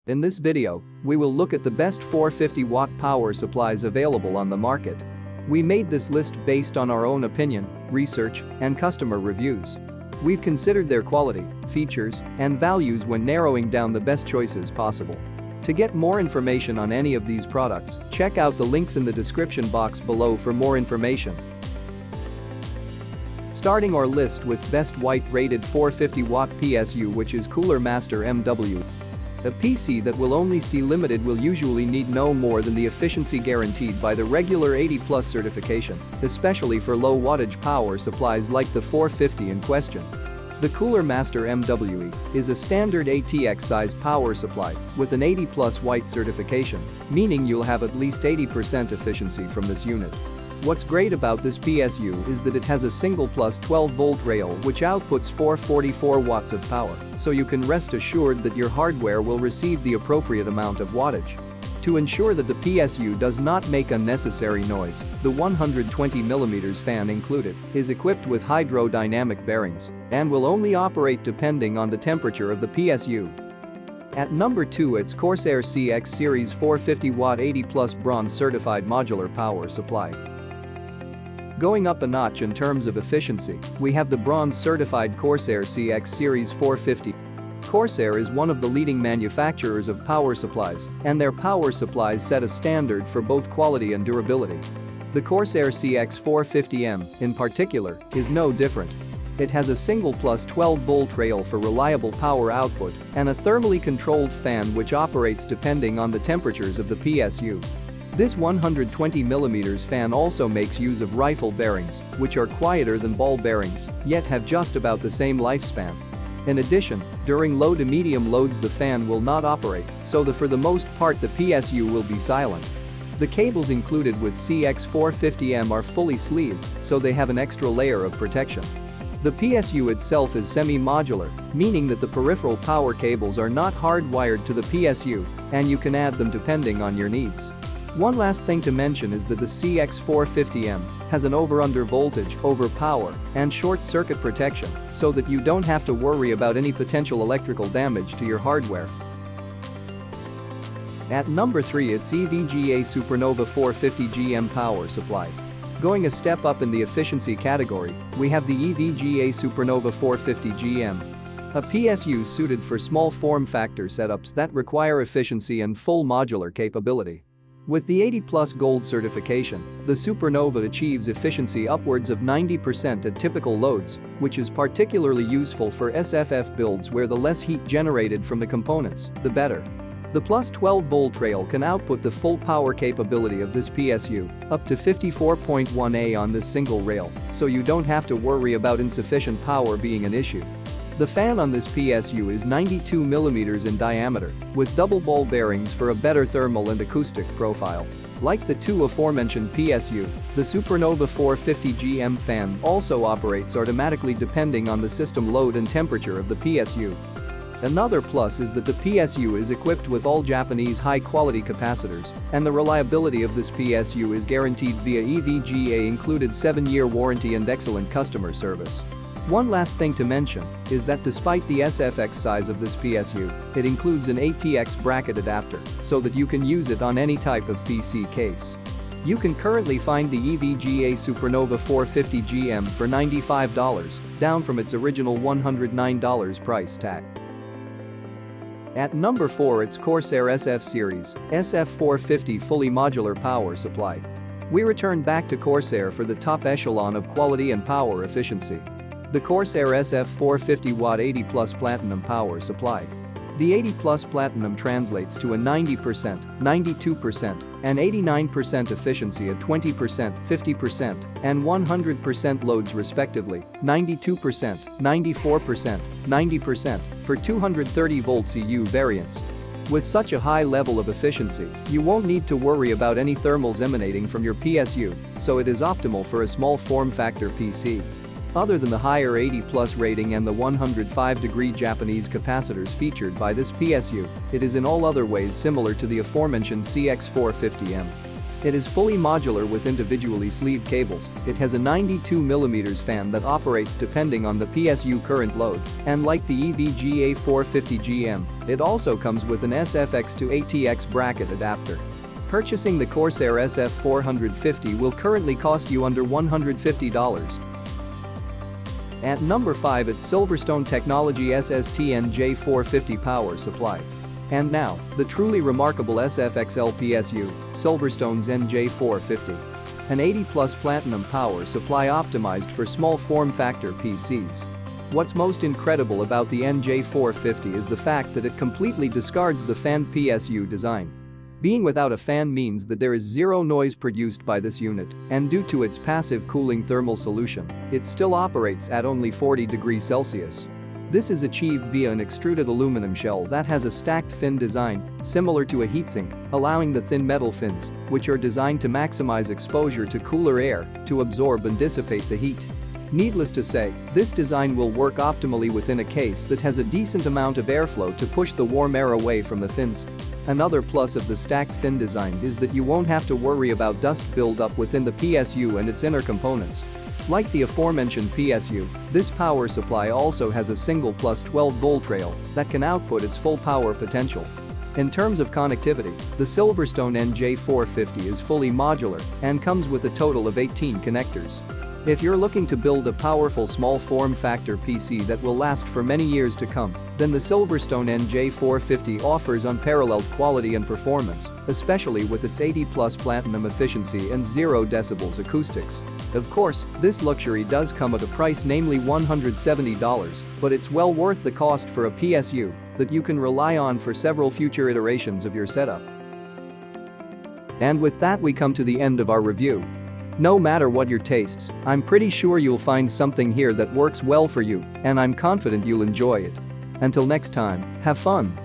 In this video, we will look at the best 450-watt power supplies available on the market. We made this list based on our own opinion, research, and customer reviews. We've considered their quality, features, and values when narrowing down the best choices possible. To get more information on any of these products, check out the links in the description box below for more information. Starting our list with best white-rated 450-watt PSU, which is Master MWE. A PC that will only see limited will usually need no more than the efficiency guaranteed by the regular 80+ certification, especially for low wattage power supplies like the 450 in question. The Master MWE is a standard ATX size power supply with an 80+ white certification, meaning you'll have at least 80% efficiency from this unit. What's great about this PSU is that it has a single plus 12-volt rail which outputs 444 watts of power, so you can rest assured that your hardware will receive the appropriate amount of wattage. To ensure that the PSU does not make unnecessary noise, the 120mm fan included is equipped with hydrodynamic bearings and will only operate depending on the temperature of the PSU. At number 2, it's Corsair CX450 80+ bronze certified modular power supply. Going up a notch in terms of efficiency, we have the bronze-certified Corsair CX450. Corsair is one of the leading manufacturers of power supplies, and their power supplies set a standard for both quality and durability. The Corsair CX450M, in particular, is no different. It has a single plus 12-volt rail for reliable power output and a thermally controlled fan which operates depending on the temperatures of the PSU. This 120mm fan also makes use of rifle bearings, which are quieter than ball bearings, yet have just about the same lifespan. In addition, during low to medium loads the fan will not operate, so for the most part the PSU will be silent. The cables included with CX450M are fully sleeved, so they have an extra layer of protection. The PSU itself is semi-modular, meaning that the peripheral power cables are not hardwired to the PSU, and you can add them depending on your needs. One last thing to mention is that the CX450M has an over-under voltage, over power, and short-circuit protection, so that you don't have to worry about any potential electrical damage to your hardware. At number 3, it's EVGA Supernova 450GM power supply. Going a step up in the efficiency category, we have the EVGA Supernova 450GM. A PSU suited for small form factor setups that require efficiency and full modular capability. With the 80+ gold certification, the Supernova achieves efficiency upwards of 90% at typical loads, which is particularly useful for SFF builds where the less heat generated from the components, the better. The plus 12-volt rail can output the full power capability of this PSU, up to 54.1A on this single rail, so you don't have to worry about insufficient power being an issue. The fan on this PSU is 92mm in diameter, with double ball bearings for a better thermal and acoustic profile. Like the two aforementioned PSU, the Supernova 450GM fan also operates automatically depending on the system load and temperature of the PSU. Another plus is that the PSU is equipped with all Japanese high-quality capacitors, and the reliability of this PSU is guaranteed via EVGA included 7-year warranty and excellent customer service. One last thing to mention is that despite the SFX size of this PSU, it includes an ATX bracket adapter so that you can use it on any type of PC case. You can currently find the EVGA Supernova 450GM for $95, down from its original $109 price tag. At number 4, it's Corsair SF Series SF450 fully modular power supply. We return back to Corsair for the top echelon of quality and power efficiency. The Corsair SF450 80+ platinum power supply. The 80+ platinum translates to a 90%, 92%, and 89% efficiency at 20%, 50%, and 100% loads respectively, 92%, 94%, 90% for 230-volt CU variants. With such a high level of efficiency, you won't need to worry about any thermals emanating from your PSU, so it is optimal for a small form factor PC. Other than the higher 80+ rating and the 105-degree Japanese capacitors featured by this PSU, it is in all other ways similar to the aforementioned CX450M. It is fully modular with individually sleeved cables. It has a 92mm fan that operates depending on the PSU current load, and like the EVGA 450GM, it also comes with an SFX to ATX bracket adapter. Purchasing the Corsair SF450 will currently cost you under $150. At number 5, it's SilverStone Technology SST NJ450 power supply. And now, the truly remarkable SFXL PSU, SilverStone's NJ450. An 80+ platinum power supply optimized for small form factor PCs. What's most incredible about the NJ450 is the fact that it completely discards the fan PSU design. Being without a fan means that there is zero noise produced by this unit, and due to its passive cooling thermal solution, it still operates at only 40 degrees Celsius. This is achieved via an extruded aluminum shell that has a stacked fin design, similar to a heatsink, allowing the thin metal fins, which are designed to maximize exposure to cooler air, to absorb and dissipate the heat. Needless to say, this design will work optimally within a case that has a decent amount of airflow to push the warm air away from the fins. Another plus of the stacked fin design is that you won't have to worry about dust buildup within the PSU and its inner components. Like the aforementioned PSU, this power supply also has a single plus 12-volt rail that can output its full power potential. In terms of connectivity, the SilverStone NJ450 is fully modular and comes with a total of 18 connectors. If you're looking to build a powerful small form factor PC that will last for many years to come, then the SilverStone NJ450 offers unparalleled quality and performance, especially with its 80+ platinum efficiency and 0 decibels acoustics. Of course, this luxury does come at a price, namely $170, but it's well worth the cost for a PSU that you can rely on for several future iterations of your setup. And with that, we come to the end of our review. No matter what your tastes, I'm pretty sure you'll find something here that works well for you, and I'm confident you'll enjoy it. Until next time, have fun.